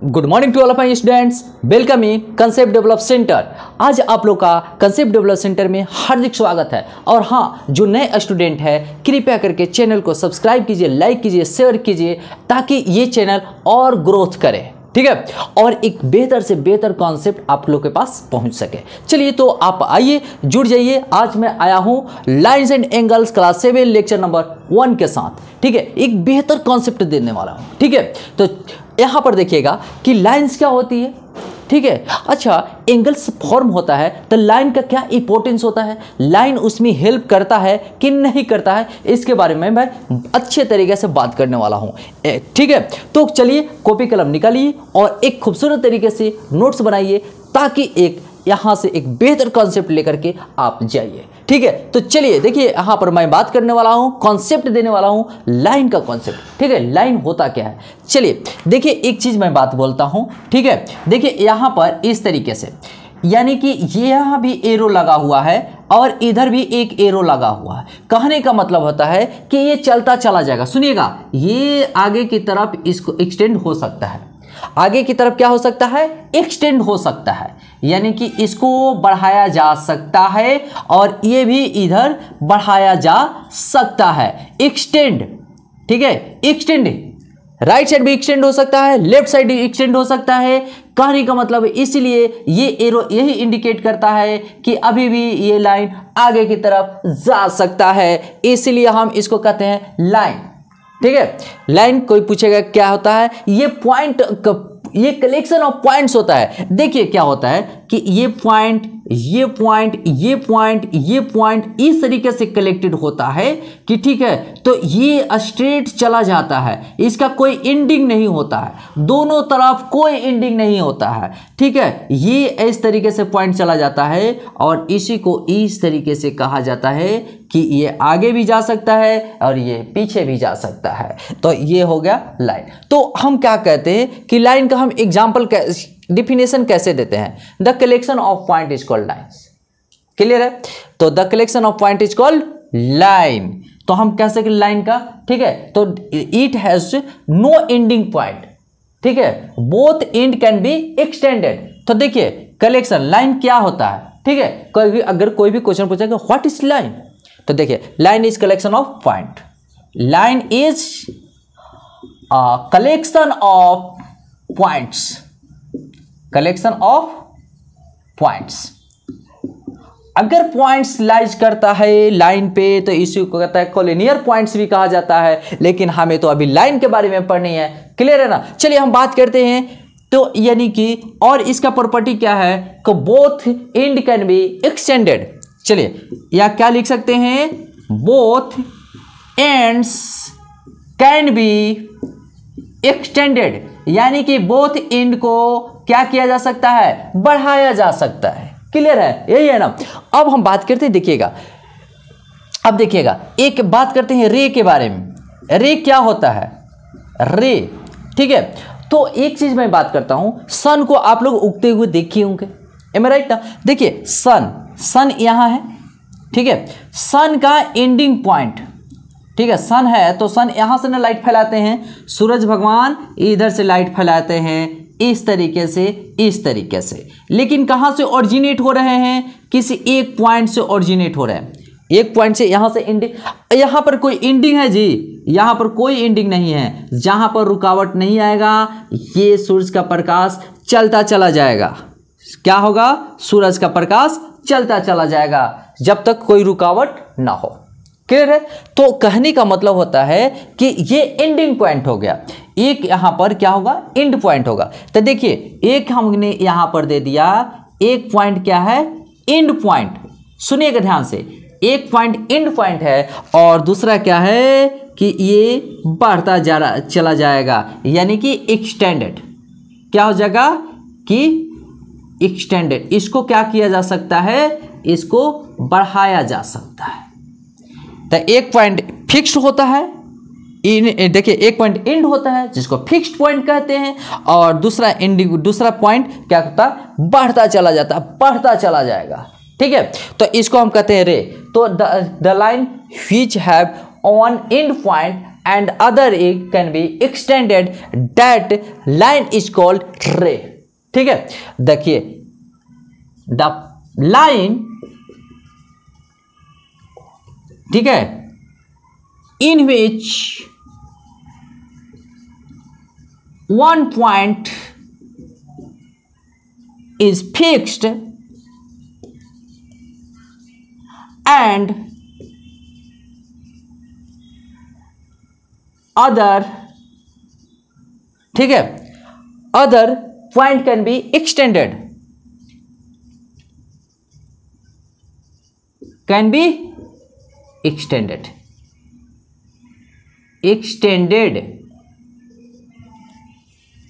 Good morning to all of my students, welcome in concept develop centre. आज आप लोग का कंसेप्ट डेवलप सेंटर में हार्दिक स्वागत है। और हाँ, जो नए स्टूडेंट है कृपया करके चैनल को सब्सक्राइब कीजिए, लाइक कीजिए, शेयर कीजिए ताकि ये चैनल और ग्रोथ करे, ठीक है, और एक बेहतर से बेहतर कॉन्सेप्ट आप लोग के पास पहुंच सके। चलिए तो आप आइए, जुड़ जाइए। आज मैं आया हूं lines and angles class 7 lecture number 1 के साथ, ठीक है, एक बेहतर कॉन्सेप्ट देने वाला हूं, ठीक है। तो यहां पर देखिएगा कि लाइन्स क्या होती है, ठीक है। अच्छा, एंगल्स फॉर्म होता है तो लाइन का क्या इंपॉर्टेंस होता है, लाइन उसमें हेल्प करता है कि नहीं करता है, इसके बारे में मैं अच्छे तरीके से बात करने वाला हूं, ठीक है। तो चलिए कॉपी कलम निकालिए और एक खूबसूरत तरीके से नोट्स बनाइए ताकि एक यहां से एक बेहतर कॉन्सेप्ट लेकर के आप जाइए, ठीक है। तो चलिए देखिए, यहां पर मैं बात करने वाला हूं, कॉन्सेप्ट देने वाला हूं लाइन का कॉन्सेप्ट, ठीक है। लाइन होता क्या है, चलिए देखिए, एक चीज मैं बात बोलता हूं, ठीक है। देखिए यहां पर इस तरीके से, यानी कि ये यहां भी एरो लगा हुआ है और इधर भी एक एरो लगा हुआ है। कहने का मतलब होता है कि ये चलता चला जाएगा। सुनिएगा, ये आगे की तरफ इसको एक्सटेंड हो सकता है, आगे की तरफ क्या हो सकता है, एक्सटेंड हो सकता है, यानी कि इसको बढ़ाया जा सकता है और ये भी इधर बढ़ाया जा सकता है, एक्सटेंड, ठीक है। एक्सटेंड, राइट साइड भी एक्सटेंड हो सकता है, लेफ्ट साइड भी एक्सटेंड हो सकता है। कहने का मतलब इसलिए ये एरो यही इंडिकेट करता है कि अभी भी ये लाइन आगे की तरफ जा सकता है, इसलिए हम इसको कहते हैं लाइन, ठीक है। लाइन कोई पूछेगा क्या होता है, ये पॉइंट, ये कलेक्शन ऑफ पॉइंट्स होता है। देखिए क्या होता है कि ये पॉइंट, ये पॉइंट, ये पॉइंट, ये पॉइंट इस तरीके से कलेक्टेड होता है कि, ठीक है, तो ये स्ट्रेट चला जाता है, इसका कोई एंडिंग नहीं होता है, दोनों तरफ कोई एंडिंग नहीं होता है, ठीक है। ये इस तरीके से पॉइंट चला जाता है और इसी को इस तरीके से कहा जाता है कि ये आगे भी जा सकता है और ये पीछे भी जा सकता है। तो ये हो गया लाइन। तो हम क्या कहते हैं कि लाइन का हम एग्जाम्पल डिफिनेशन कैसे देते हैं, the collection of point is called lines. Clear है, तो the collection of point is called line. तो हम कह सकते लाइन का, ठीक है, तो it has no ending point, ठीक है, both end can be extended. तो देखिए कलेक्शन, लाइन क्या होता है, ठीक है। अगर कोई भी क्वेश्चन पूछेगा व्हाट इज लाइन, तो देखिए line is collection of point, line is collection of points, collection of points. अगर पॉइंट्स लाइज करता है लाइन पे तो इसी को कहता है कोलिनियर पॉइंट्स भी कहा जाता है, लेकिन हमें तो अभी लाइन के बारे में पढ़नी है। क्लियर है ना। चलिए हम बात करते हैं, तो यानी कि और इसका प्रॉपर्टी क्या है कि both end can be extended. चलिए या क्या लिख सकते हैं, both ends can be extended, यानी कि बोथ एंड को क्या किया जा सकता है, बढ़ाया जा सकता है। क्लियर है, यही है ना। अब हम बात करते हैं, देखिएगा, अब देखिएगा, एक बात करते हैं रे के बारे में। रे क्या होता है, रे, ठीक है। तो एक चीज मैं बात करता हूं, सन को आप लोग उगते हुए देखे होंगे, एम आई राइट ना। देखिए सन, सन यहां है, ठीक है, सन का एंडिंग पॉइंट, ठीक है, सन है तो सन यहां से ना लाइट फैलाते हैं, सूरज भगवान इधर से लाइट फैलाते हैं इस तरीके से, इस तरीके से, लेकिन कहां से ओरिजिनेट हो रहे हैं, किसी एक पॉइंट से ओरिजिनेट हो रहे हैं, एक पॉइंट से, यहां से एंडिंग। यहां पर कोई एंडिंग है जी, यहां पर कोई एंडिंग नहीं है, जहां पर रुकावट नहीं आएगा, ये सूरज का प्रकाश चलता चला जाएगा। क्या होगा, सूरज का प्रकाश चलता चला जाएगा जब तक कोई रुकावट ना हो। क्लियर है। तो कहने का मतलब होता है कि ये एंडिंग पॉइंट हो गया, एक यहां पर क्या होगा, एंड पॉइंट होगा। तो देखिए एक हमने यहां पर दे दिया, एक पॉइंट क्या है, एंड पॉइंट। सुनिएगा ध्यान से, एक पॉइंट एंड पॉइंट है और दूसरा क्या है कि ये बढ़ता चला जाएगा, यानी कि एक्सटेंडेड। क्या हो जाएगा कि एक्सटेंडेड, इसको क्या किया जा सकता है, इसको बढ़ाया जा सकता है। तो एक पॉइंट फिक्स्ड होता है, देखिए एक पॉइंट एंड होता है जिसको फिक्स्ड पॉइंट कहते हैं, और दूसरा एंडिंग, दूसरा पॉइंट क्या होता है, बढ़ता चला जाता है, बढ़ता चला जाएगा, ठीक है। तो इसको हम कहते हैं रे। तो the line which have on and point and other can be extended, that line is called ray. ठीक है, देखिए the line, ठीक है, in which one point is fixed and other, ठीक है, other point can be extended, can be extended, extended,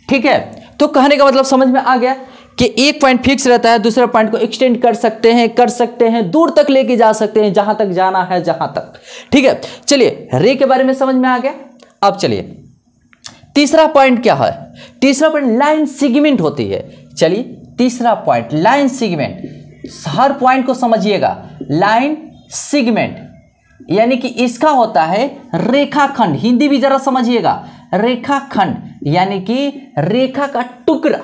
ठीक है। तो कहने का मतलब समझ में आ गया कि एक पॉइंट फिक्स रहता है, दूसरे पॉइंट को एक्सटेंड कर सकते हैं, दूर तक लेके जा सकते हैं, जहां तक जाना है, जहां तक, ठीक है। चलिए रे के बारे में समझ में आ गया। अब चलिए तीसरा पॉइंट क्या है? तीसरा पॉइंट लाइन सेगमेंट होती है। चलिए तीसरा पॉइंट लाइन सेगमेंट, हर पॉइंट को समझिएगा। लाइन सेगमेंट यानी कि इसका होता है रेखाखंड, हिंदी भी जरा समझिएगा। रेखाखंड यानी कि रेखा का टुकड़ा,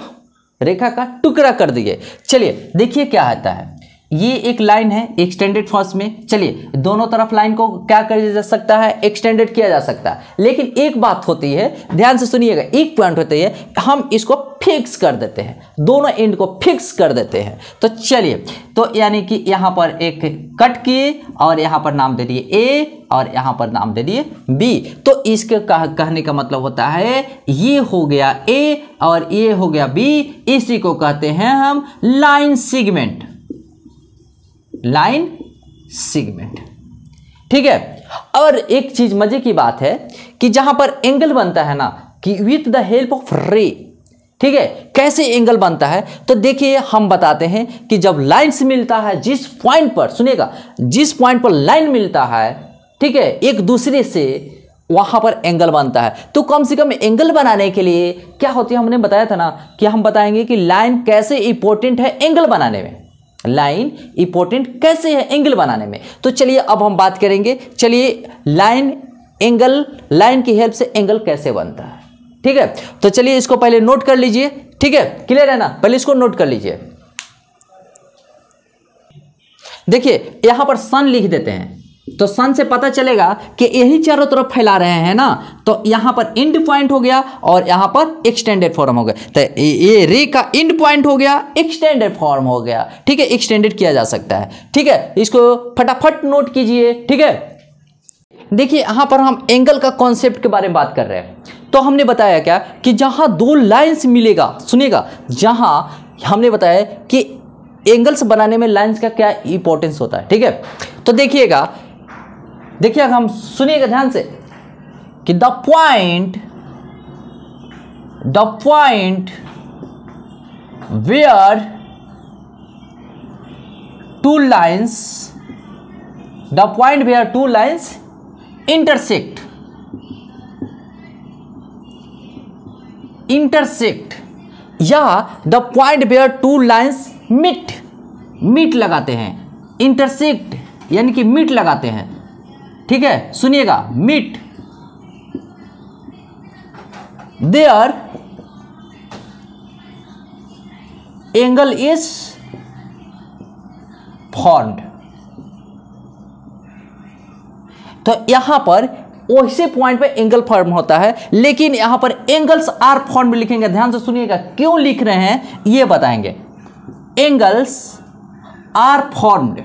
रेखा का टुकड़ा कर दिए। चलिए देखिए क्या आता है, ये एक लाइन है एक्सटेंडेड फॉर्म में। चलिए दोनों तरफ लाइन को क्या किया जा सकता है? एक्सटेंडेड किया जा सकता है। लेकिन एक बात होती है, ध्यान से सुनिएगा, एक पॉइंट होती है, हम इसको फिक्स कर देते हैं, दोनों एंड को फिक्स कर देते हैं। तो चलिए, तो यानी कि यहां पर एक कट किए और यहां पर नाम दे दिए ए और यहां पर नाम दे दिए बी। तो इसके कहने का मतलब होता है ये हो गया ए और ये हो गया बी, इसी को कहते हैं हम लाइन सेगमेंट, लाइन सेगमेंट, ठीक है। और एक चीज मजे की बात है कि जहां पर एंगल बनता है ना, कि विथ द हेल्प ऑफ रे, ठीक है, कैसे एंगल बनता है? तो देखिए हम बताते हैं कि जब लाइंस मिलता है, जिस पॉइंट पर, सुनिएगा, जिस पॉइंट पर लाइन मिलता है, ठीक है, एक दूसरे से, वहां पर एंगल बनता है। तो कम से कम एंगल बनाने के लिए क्या होती है, हमने बताया था ना कि हम बताएंगे कि लाइन कैसे इंपॉर्टेंट है एंगल बनाने में, लाइन इंपॉर्टेंट कैसे है एंगल बनाने में। तो चलिए अब हम बात करेंगे, चलिए लाइन एंगल, लाइन की हेल्प से एंगल कैसे बनता है, ठीक है। तो चलिए इसको पहले नोट कर लीजिए, ठीक है, क्लियर है ना? पहले इसको नोट कर लीजिए। देखिए यहां पर सन लिख देते हैं, तो सन से पता चलेगा कि यही चारों तरफ फैला रहे हैं ना, तो यहां पर एंड पॉइंट हो गया और यहां पर एक्सटेंडेड फॉर्म हो गया। तो ये रे का एंड पॉइंट हो गया, एक्सटेंडेड फॉर्म हो गया, ठीक है, एक्सटेंडेड किया जा सकता है, ठीक है। इसको फटाफट नोट कीजिए, ठीक है। देखिए यहां पर हम एंगल का कॉन्सेप्ट के बारे में बात कर रहे हैं। तो हमने बताया क्या कि जहां दो लाइंस मिलेगा, सुनिएगा, जहां हमने बताया कि एंगल्स बनाने में लाइंस का क्या इंपॉर्टेंस होता है, ठीक है। तो देखिएगा, देखिएगा, हम सुनिएगा ध्यान से कि the point where two lines intersect या the point where two lines meet लगाते हैं। इंटरसेक्ट यानी कि मीट लगाते हैं, ठीक है, सुनिएगा, meet, there angle is formed. तो यहां पर वैसे पॉइंट पे एंगल फॉर्म होता है, लेकिन यहां पर एंगल्स आर फॉर्म में लिखेंगे। ध्यान से सुनिएगा, क्यों लिख रहे हैं ये बताएंगे। एंगल्स आर फॉर्म्ड,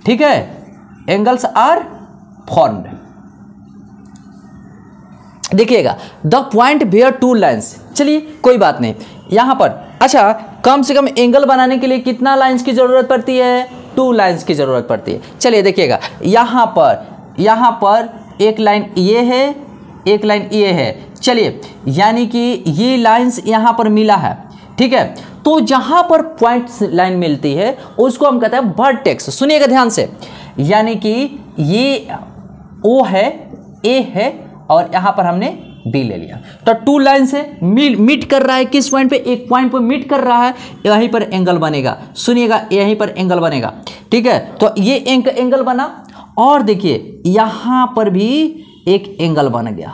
ठीक है, एंगल्स आर फॉर्म्ड। देखिएगा the point where two lines, चलिए कोई बात नहीं, यहां पर अच्छा कम से कम एंगल बनाने के लिए कितना लाइंस की जरूरत पड़ती है? 2 लाइंस की जरूरत पड़ती है। चलिए देखिएगा, यहां पर एक लाइन ये है, एक लाइन ये है, चलिए यानी कि ये लाइंस यहां पर मिला है, ठीक है। तो जहां पर पॉइंट लाइन मिलती है उसको हम कहते हैं वर्टेक्स। सुनिएगा ध्यान से, यानी कि ये ओ है, ए है और यहां पर हमने बी ले लिया। तो 2 लाइन से मीट कर रहा है, किस पॉइंट पे? एक पॉइंट पे मीट कर रहा है, यहीं पर एंगल बनेगा। सुनिएगा, यहीं पर एंगल बनेगा, ठीक है। तो ये एंगल बना और देखिए यहां पर भी एक एंगल बन गया,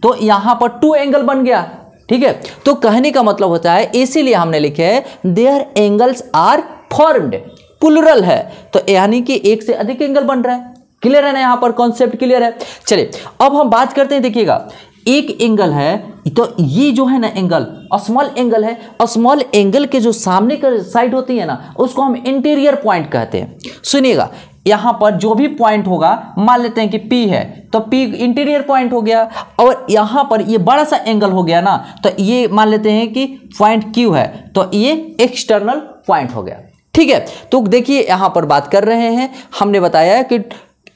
तो यहां पर 2 एंगल बन गया। ठीक है, तो कहने का मतलब होता है, इसीलिए हमने लिखे है there angles are formed, plural है, तो यानी कि एक से अधिक एंगल बन रहा है। क्लियर है ना, यहां पर कॉन्सेप्ट क्लियर है। चलिए अब हम बात करते हैं, देखिएगा एक एंगल है, तो ये जो है ना एंगल स्मॉल एंगल है, स्मॉल एंगल के जो सामने का साइड होती है ना, उसको हम इंटीरियर पॉइंट कहते हैं। सुनिएगा, यहां पर जो भी पॉइंट होगा, मान लेते हैं कि P है, तो P इंटीरियर पॉइंट हो गया, और यहां पर ये बड़ा सा एंगल हो गया ना, तो ये मान लेते हैं कि पॉइंट Q है, तो ये एक्सटर्नल पॉइंट हो गया। ठीक है, तो देखिए यहां पर बात कर रहे हैं, हमने बताया कि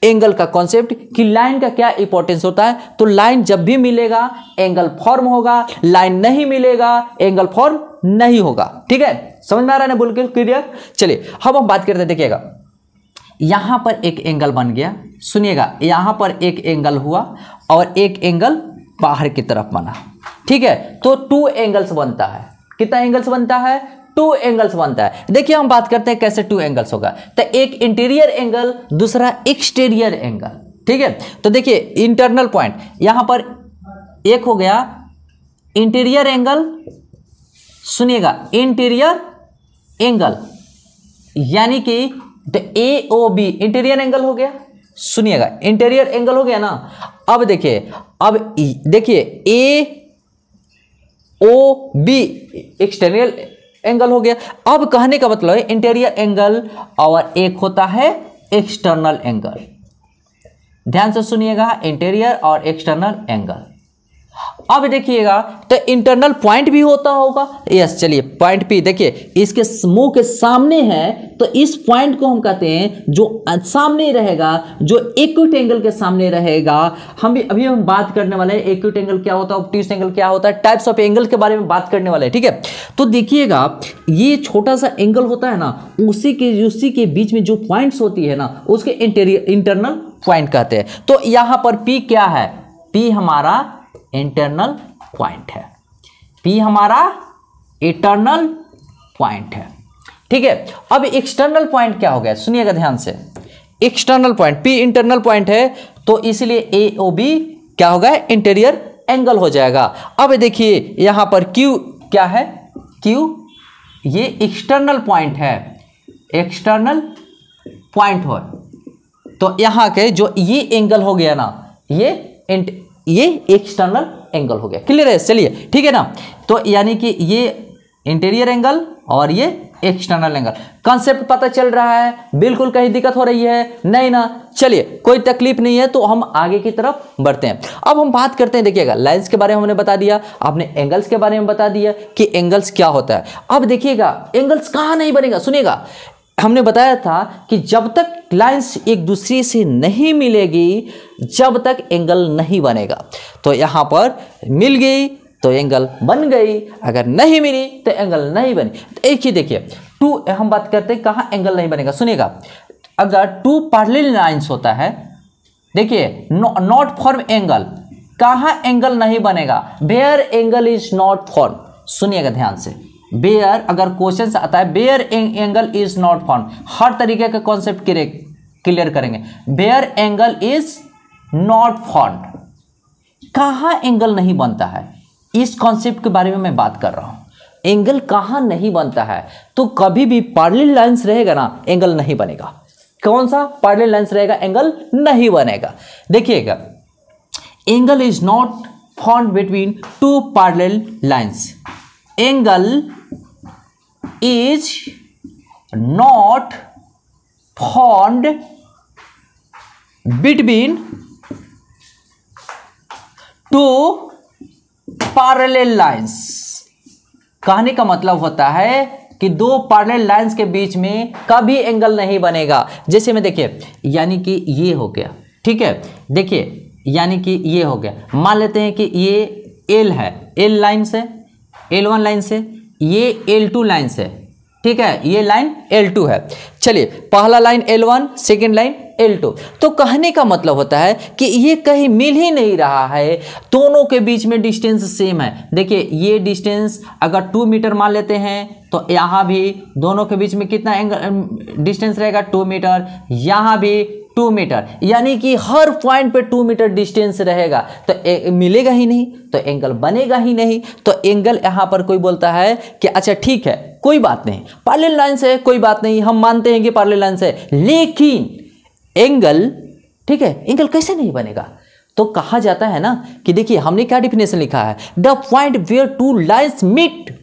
एंगल का कॉन्सेप्ट, कि लाइन का क्या इंपॉर्टेंस होता है। तो लाइन जब भी मिलेगा एंगल फॉर्म होगा, लाइन नहीं मिलेगा एंगल फॉर्म नहीं होगा। ठीक है, समझ में आ रहा है ना, बिल्कुल क्लियर। चलिए अब हम बात करते हैं, देखिएगा यहां पर एक एंगल बन गया। सुनिएगा, यहां पर एक एंगल हुआ और एक एंगल बाहर की तरफ बना। ठीक है, तो 2 एंगल्स बनता है। कितना एंगल्स बनता है? 2 एंगल्स बनता है। देखिए हम बात करते हैं कैसे 2 एंगल्स होगा। तो एक इंटीरियर एंगल, दूसरा एक्सटीरियर एंगल। ठीक है, तो देखिए इंटरनल पॉइंट यहां पर एक हो गया इंटीरियर एंगल। सुनिएगा, इंटीरियर एंगल यानी कि AOB इंटीरियर एंगल हो गया। सुनिएगा, इंटीरियर एंगल हो गया ना। अब देखिए AOB एक्सटर्नल एंगल हो गया। अब कहने का मतलब है इंटीरियर एंगल और एक होता है एक्सटर्नल एंगल। ध्यान से सुनिएगा, इंटीरियर और एक्सटर्नल एंगल। अब देखिएगा, तो इंटरनल पॉइंट भी होता होगा। यस, चलिए पॉइंट P देखिए इसके मुंह के सामने है, तो इस पॉइंट को हम कहते हैं जो सामने रहेगा, जो एक्यूट एंगल के सामने रहेगा। अभी हम बात करने वाले हैं एक्यूट एंगल क्या होता है, ऑब्ट्यूज एंगल क्या होता है, टाइप्स ऑफ एंगल के बारे में बात करने वाले हैं। ठीक है, तो देखिएगा ये छोटा सा एंगल होता है ना, उसी के बीच में जो पॉइंट्स होती है ना, उसके इंटरनल पॉइंट कहते हैं। तो यहां पर P क्या है? P हमारा इंटरनल पॉइंट है, P हमारा इंटरनल पॉइंट है। ठीक है, अब एक्सटर्नल पॉइंट क्या हो गया? सुनिएगा ध्यान से, external point P internal point है, तो इसलिए AOB क्या होगा? इंटीरियर एंगल हो जाएगा। अब देखिए यहां पर Q क्या है? Q ये एक्सटर्नल पॉइंट है, एक्सटर्नल पॉइंट हो, तो यहां के जो ये एंगल हो गया ना, ये एक्सटर्नल एंगल हो गया। क्लियर है? चलिए ठीक है ना, तो यानी कि ये इंटीरियर एंगल और ये एक्सटर्नल एंगल। कॉन्सेप्ट पता चल रहा है? बिल्कुल कहीं दिक्कत हो रही है? नहीं ना, चलिए कोई तकलीफ नहीं है, तो हम आगे की तरफ बढ़ते हैं। अब हम बात करते हैं, देखिएगा लाइंस के बारे में हमने बता दिया, आपने एंगल्स के बारे में बता दिया कि एंगल्स क्या होता है। अब देखिएगा एंगल्स कहाँ नहीं बनेगा। सुनिएगा, हमने बताया था कि जब तक लाइंस एक दूसरे से नहीं मिलेगी, जब तक एंगल नहीं बनेगा। तो यहां पर मिल गई तो एंगल बन गई, अगर नहीं मिली तो एंगल नहीं बनी। तो एक ही देखिए, 2 हम बात करते हैं कहां एंगल नहीं बनेगा। सुनिएगा, अगर 2 पैरेलल लाइंस होता है, देखिए नॉट फॉर्म एंगल, कहां एंगल नहीं बनेगा? Where angle is not form. सुनिएगा ध्यान से, बेयर अगर क्वेश्चन से आता है where angle is not form, हर तरीके का कॉन्सेप्ट क्लियर करेंगे। Where angle is not form, कहां एंगल नहीं बनता है, इस कॉन्सेप्ट के बारे में मैं बात कर रहा हूं। एंगल कहां नहीं बनता है? तो कभी भी पैरेलल लाइंस रहेगा ना, एंगल नहीं बनेगा। कौन सा पैरेलल लाइंस रहेगा, एंगल नहीं बनेगा। देखिएगा, angle is not formed between 2 parallel lines. Angle is not formed between 2 parallel lines। कहने का मतलब होता है कि 2 पैरेलल लाइंस के बीच में कभी एंगल नहीं बनेगा। जैसे में देखिए, यानी कि ये हो गया, ठीक है, देखिए यानी कि ये हो गया, मान लेते हैं कि ये L है, L लाइन से, L1 लाइन से, ये L2 लाइन से, ठीक है, ये लाइन L2 है। चलिए पहला line L1, second line L2। तो कहने का मतलब होता है कि ये कहीं मिल ही नहीं रहा है, दोनों के बीच में डिस्टेंस सेम है। देखिए ये डिस्टेंस अगर 2 मीटर मान लेते हैं, तो यहाँ भी दोनों के बीच में कितना एंगल डिस्टेंस रहेगा? 2 मीटर। यहाँ भी 2 मीटर, यानी कि हर पॉइंट पे 2 मीटर डिस्टेंस रहेगा तो मिलेगा ही नहीं, तो एंगल बनेगा ही नहीं। तो एंगल यहाँ पर कोई बोलता है कि अच्छा ठीक है कोई बात नहीं, पैरेलल लाइन से कोई बात नहीं, हम मानते हैं कि पैरेलल लाइन से, लेकिन एंगल, ठीक है, एंगल कैसे नहीं बनेगा? तो कहा जाता है ना कि देखिए हमने क्या डिफिनेशन लिखा है, the point where two lines meet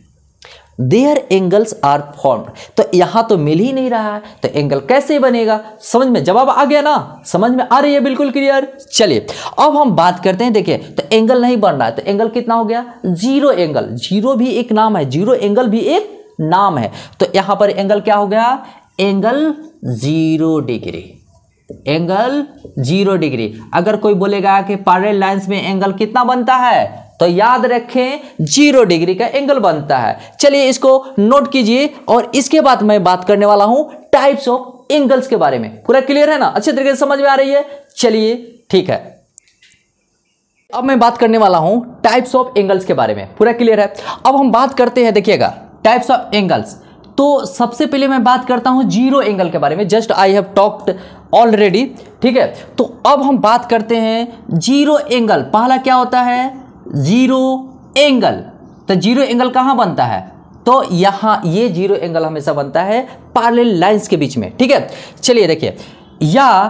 there angles are formed. तो यहां तो मिल ही नहीं रहा है, तो एंगल कैसे बनेगा? समझ में जवाब आ गया ना, समझ में आ रही है बिल्कुल क्लियर। चलिए अब हम बात करते हैं, देखिए तो एंगल नहीं बन रहा है, तो एंगल कितना हो गया? जीरो एंगल, जीरो भी एक नाम है, जीरो एंगल भी एक नाम है। तो यहां पर एंगल क्या हो गया? Angle 0 degree, angle 0 degree. अगर कोई बोलेगा कि पैरेलल लाइंस में एंगल कितना बनता है, तो याद रखें 0 डिग्री का एंगल बनता है। चलिए इसको नोट कीजिए, और इसके बाद मैं बात करने वाला हूं टाइप्स ऑफ एंगल्स के बारे में। पूरा क्लियर है ना? अच्छे तरीके से समझ में आ रही है? चलिए ठीक है, अब मैं बात करने वाला हूं टाइप्स ऑफ एंगल्स के बारे में। पूरा क्लियर है? अब हम बात करते हैं, देखिएगा टाइप्स ऑफ एंगल्स। तो सबसे पहले मैं बात करता हूं जीरो एंगल के बारे में, just I have talked already, ठीक है। तो अब हम बात करते हैं जीरो एंगल। पहला क्या होता है? Zero angle. तो जीरो एंगल कहां बनता है? तो यहां ये जीरो एंगल हमेशा बनता है पैरेलल लाइंस के बीच में, ठीक है। चलिए देखिए, या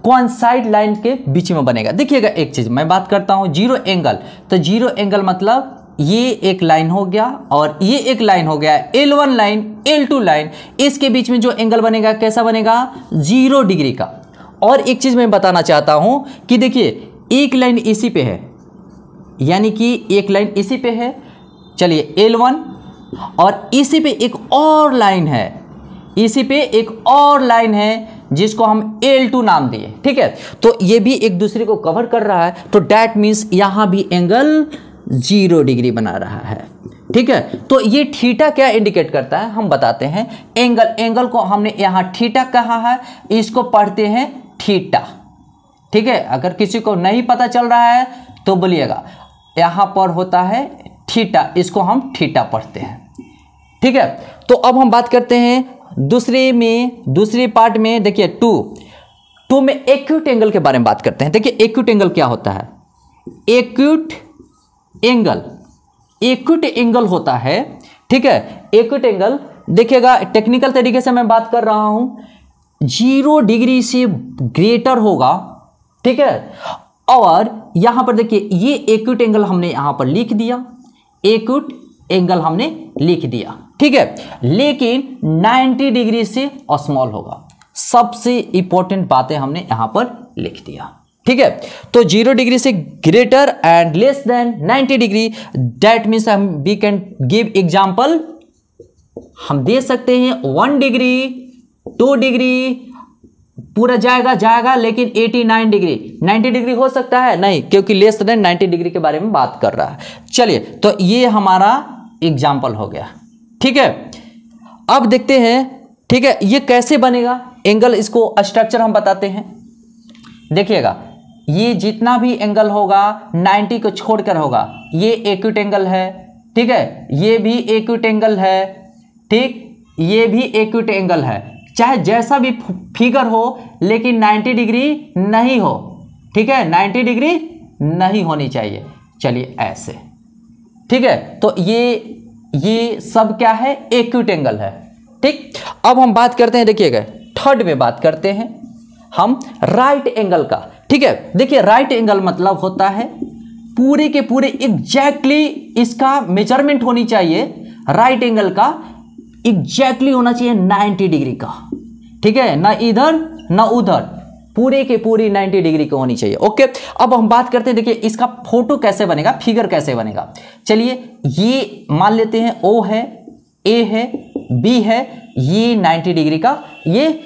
कोइंसाइड लाइन के बीच में बनेगा। देखिएगा एक चीज मैं बात करता हूं जीरो एंगल, तो जीरो एंगल मतलब ये एक लाइन हो गया और ये एक लाइन हो गया, L1 लाइन L2 लाइन, इसके बीच में जो एंगल बनेगा कैसा बनेगा? 0 डिग्री का। और एक चीज मैं बताना चाहता हूं कि देखिए एक लाइन इसी पे है, यानी कि एक लाइन इसी पे है, चलिए L1, और इसी पे एक और लाइन है, इसी पे एक और लाइन है जिसको हम L2 नाम दिए, ठीक है। तो ये भी एक दूसरे को कवर कर रहा है, तो डैट मीन्स यहां भी एंगल 0 डिग्री बना रहा है, ठीक है। तो ये थीटा क्या इंडिकेट करता है हम बताते हैं। एंगल, एंगल को हमने यहां थीटा कहा है, इसको पढ़ते हैं थीटा, ठीक है। अगर किसी को नहीं पता चल रहा है तो बोलिएगा, यहां पर होता है थीटा, इसको हम थीटा पढ़ते हैं, ठीक है। तो अब हम बात करते हैं दूसरे पार्ट में, देखिए टू में एक्यूट एंगल के बारे में बात करते हैं। देखिए एक्यूट एंगल क्या होता है? एक्यूट एंगल होता है, ठीक है। एक्यूट एंगल देखिएगा, टेक्निकल तरीके से मैं बात कर रहा हूं, 0 डिग्री से ग्रेटर होगा, ठीक है। और यहां पर देखिए ये एक्यूट एंगल हमने यहां पर लिख दिया, एक्यूट एंगल हमने लिख दिया, ठीक है। लेकिन 90 डिग्री से स्मॉल होगा। सबसे इंपॉर्टेंट बातें हमने यहां पर लिख दिया, ठीक है। तो 0 डिग्री से greater and less than 90 degree, that means हम वी कैन गिव एग्जांपल, हम दे सकते हैं 1 डिग्री, 2 डिग्री, पूरा जाएगा, लेकिन 89 डिग्री, 90 डिग्री हो सकता है नहीं, क्योंकि लेस देन 90 डिग्री के बारे में बात कर रहा है। चलिए तो ये हमारा एग्जाम्पल हो गया, ठीक है। अब देखते हैं, ठीक है, ये कैसे बनेगा एंगल, इसको स्ट्रक्चर हम बताते हैं। देखिएगा ये जितना भी एंगल होगा 90 को छोड़कर होगा, ये एक्यूट एंगल है, ठीक है, ये भी एक्यूट एंगल है, ठीक, ये भी एक्यूट एंगल है, चाहे जैसा भी फिगर हो, लेकिन 90 डिग्री नहीं हो, ठीक है, 90 डिग्री नहीं होनी चाहिए। चलिए ऐसे, ठीक है। तो ये सब क्या है? एक्यूट एंगल है, ठीक। अब हम बात करते हैं, देखिएगा थर्ड में बात करते हैं हम राइट एंगल का, ठीक है। देखिए राइट एंगल मतलब होता है पूरे के पूरे एग्जैक्टली इसका मेजरमेंट होनी चाहिए, राइट एंगल का एग्जैक्टली होना चाहिए 90 डिग्री का, ठीक है, ना इधर ना उधर, पूरे के पूरी 90 डिग्री की होनी चाहिए, ओके। अब हम बात करते हैं, देखिए इसका फोटो कैसे बनेगा, फिगर कैसे बनेगा। चलिए ये मान लेते हैं O है, A है, B है, ये 90 डिग्री का, ये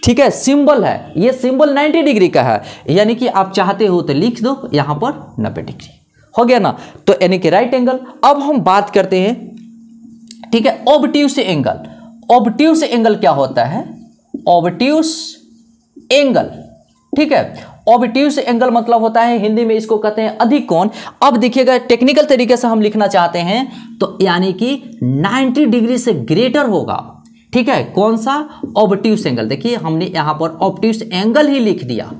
ठीक है सिंबल है, ये सिंबल 90 डिग्री का है, यानी कि आप चाहते हो तो लिख दो यहां पर 90 डिग्री, हो गया ना। तो यानी कि राइट एंगल। अब हम बात करते हैं, ठीक है, ऑब्ट्यूस एंगल। ऑब्ट्यूस एंगल क्या होता है? ऑब्ट्यूस एंगल, ठीक है, ऑब्ट्यूस एंगल मतलब होता है, हिंदी में इसको कहते हैं अधिक कोण। अब देखिएगा टेक्निकल तरीके से हम लिखना चाहते हैं तो यानी कि 90 डिग्री से ग्रेटर होगा, ठीक है, कौन सा? Obtuse angle. देखिए हमने यहां पर ऑब्ट्यूस एंगल ही लिख दिया,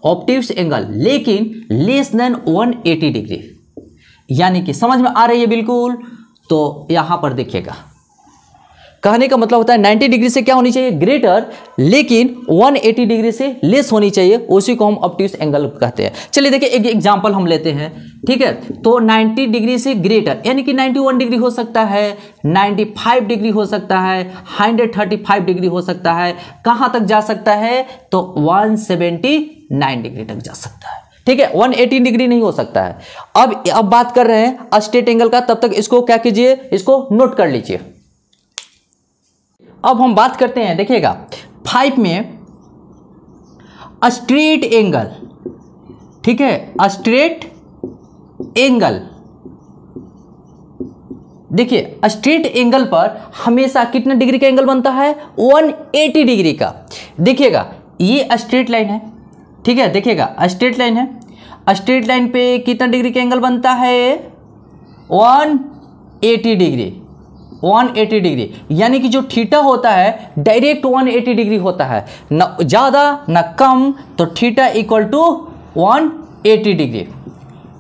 ऑब्ट्यूस एंगल, लेकिन लेस देन 180 डिग्री, यानी कि समझ में आ रही है बिल्कुल। तो यहां पर देखिएगा, कहने का मतलब होता है 90 डिग्री से क्या होनी चाहिए? ग्रेटर, लेकिन 180 डिग्री से लेस होनी चाहिए, उसी को हम ऑब्ट्यूस एंगल कहते हैं। चलिए देखिए एक एग्जांपल हम लेते हैं, ठीक है। तो 90 डिग्री से ग्रेटर यानी कि 91 डिग्री हो सकता है, 95 डिग्री हो सकता है, 135 डिग्री हो सकता है, कहां तक जा सकता है? तो 179 डिग्री तक जा सकता है, ठीक है। 180 डिग्री नहीं हो सकता है। अब बात कर रहे हैं स्ट्रेट एंगल का, तब तक इसको क्या कीजिए, इसको नोट कर लीजिए। अब हम बात करते हैं, देखिएगा 5 में स्ट्रेट एंगल, ठीक है, स्ट्रेट एंगल। देखिए स्ट्रेट एंगल पर हमेशा कितना डिग्री का एंगल बनता है? 180 डिग्री का। देखिएगा ये स्ट्रेट लाइन है, ठीक है, देखिएगा स्ट्रेट लाइन है, स्ट्रेट लाइन पे कितना डिग्री का एंगल बनता है? 180 डिग्री, 180 डिग्री, यानी कि जो थीटा होता है डायरेक्ट 180 डिग्री होता है, न ज़्यादा न कम, तो theta equal to 180 degree.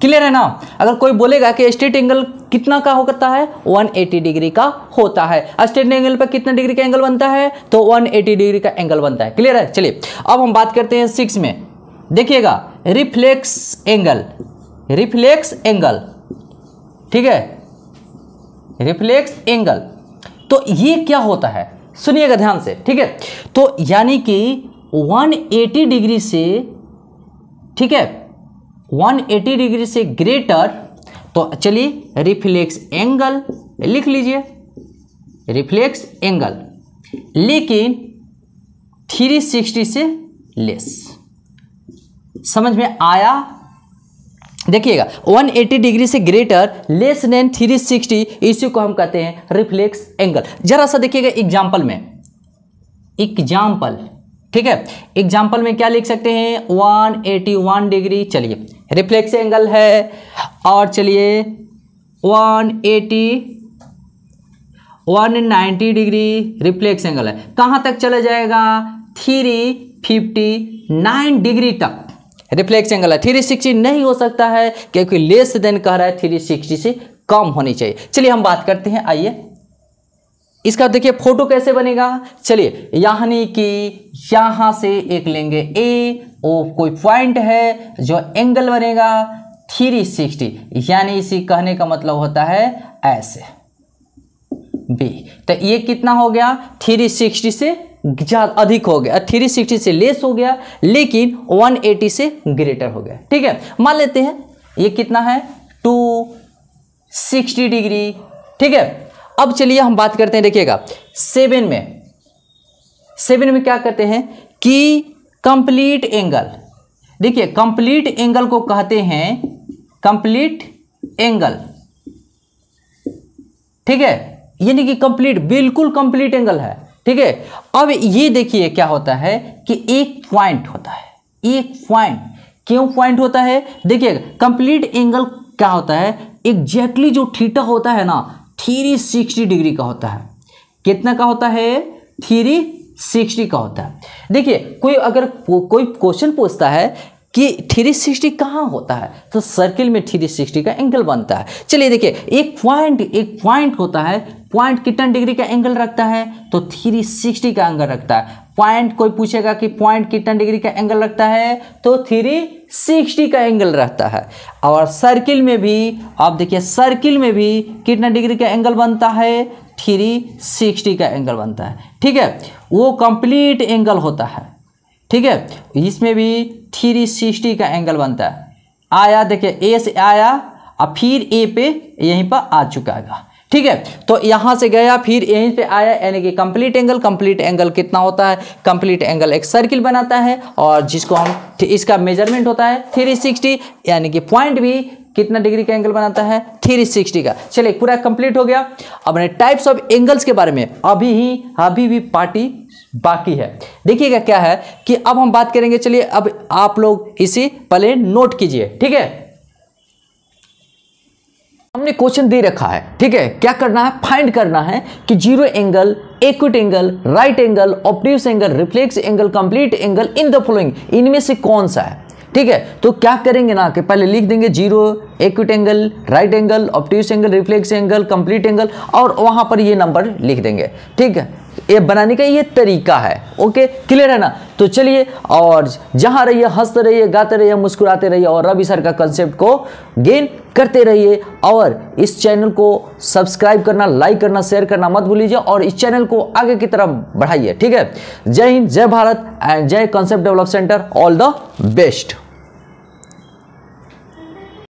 Clear है ना? अगर कोई बोलेगा कि स्ट्रेट एंगल कितना का होता है? 180 डिग्री का होता है। स्ट्रेट एंगल पर कितना डिग्री का एंगल बनता है? तो 180 डिग्री का एंगल बनता है। क्लियर है? चलिए अब हम बात करते हैं 6 में, देखिएगा रिफ्लेक्स एंगल, रिफ्लेक्स एंगल, ठीक है, रिफ्लेक्स एंगल। तो ये क्या होता है? सुनिएगा ध्यान से, ठीक है। तो यानी कि 180 डिग्री से, ठीक है, 180 डिग्री से ग्रेटर, तो चलिए रिफ्लेक्स एंगल लिख लीजिए, रिफ्लेक्स एंगल, लेकिन 360 से लेस। समझ में आया? देखिएगा 180 डिग्री से ग्रेटर, लेस देन 360, इसी को हम कहते हैं रिफ्लेक्स एंगल। जरा सा देखिएगा एग्जाम्पल में, एग्जाम्पल, ठीक है, एग्जाम्पल में क्या लिख सकते हैं? 181 डिग्री, चलिए रिफ्लेक्स एंगल है, और चलिए 190 डिग्री रिफ्लेक्स एंगल है। कहां तक चला जाएगा? 359 डिग्री तक रिफ्लेक्स एंगल है। 360 नहीं हो सकता है क्योंकि लेस देन कह रहा है, 360 से कम होनी चाहिए। चलिए हम बात करते हैं, आइए इसका देखिए फोटो कैसे बनेगा। चलिए यानी कि यहां से एक लेंगे ए, ओ कोई पॉइंट है, जो एंगल बनेगा 360, यानी इसी कहने का मतलब होता है ऐसे बी। तो ये कितना हो गया? 360 से ज्यादा अधिक हो गया, 360 से लेस हो गया, लेकिन 180 से ग्रेटर हो गया, ठीक है। मान लेते हैं ये कितना है? 260 डिग्री, ठीक है। अब चलिए हम बात करते हैं, देखिएगा 7 में, 7 में क्या करते हैं कि कंप्लीट एंगल। देखिए कंप्लीट एंगल को कहते हैं कंप्लीट एंगल, ठीक है, यानी कि कंप्लीट, बिल्कुल कंप्लीट एंगल है, ठीक है। अब ये देखिए क्या होता है कि एक पॉइंट होता है, एक पॉइंट। क्यों पॉइंट होता है? देखिए कंप्लीट एंगल क्या होता है? एग्जैक्टली जो थीटा होता है ना, 360 डिग्री का होता है। कितना का होता है? 360 का होता है। देखिए कोई अगर कोई क्वेश्चन पूछता है कि 360 कहाँ होता है, तो सर्किल में 360 का एंगल बनता है। चलिए देखिए एक पॉइंट होता है, पॉइंट कितना डिग्री का एंगल रखता है? तो 360 का एंगल रखता है। पॉइंट कोई पूछेगा कि पॉइंट कितना डिग्री का एंगल रखता है, तो 360 का एंगल रहता है। और सर्किल में भी आप देखिए, सर्किल में भी कितना डिग्री का एंगल बनता है? 360 का एंगल बनता है, ठीक है। वो कंप्लीट एंगल होता है, ठीक है। इसमें भी 360 का एंगल बनता है। आया, देखिए ए से आया और फिर ए पे यहीं पर आ चुका है, ठीक है। तो यहाँ से गया फिर यहीं पे आया, यानी कि कंप्लीट एंगल। कंप्लीट एंगल कितना होता है? कंप्लीट एंगल एक सर्किल बनाता है, और जिसको हम, इसका मेजरमेंट होता है 360, यानी कि पॉइंट भी कितना डिग्री का एंगल बनाता है? 360 का। चलिए पूरा कंप्लीट हो गया। अब टाइप्स ऑफ एंगल्स के बारे में अभी भी पार्टी बाकी है। देखिएगा क्या है कि अब हम बात करेंगे। चलिए अब आप लोग इसे पहले नोट कीजिए, ठीक है। हमने क्वेश्चन दे रखा है, ठीक है। क्या करना है, फाइंड करना है कि zero angle, acute angle, right angle, obtuse angle, reflex angle, complete angle in the following, इनमें से कौन सा है, ठीक है। तो क्या करेंगे ना कि पहले लिख देंगे zero, acute angle, right angle, obtuse angle, reflex angle, complete angle, और वहां पर ये नंबर लिख देंगे, ठीक है। ये बनाने का ये तरीका है, ओके, क्लियर है ना। तो चलिए, और जहां रहिए हंसते रहिए, गाते रहिए, मुस्कुराते रहिए, और रवि सर का कंसेप्ट को गेन करते रहिए। और इस चैनल को सब्सक्राइब करना, लाइक करना, शेयर करना मत भूलिए, और इस चैनल को आगे की तरफ बढ़ाइए, ठीक है। जय हिंद, जय भारत एंड जय concept develop centre, all the best.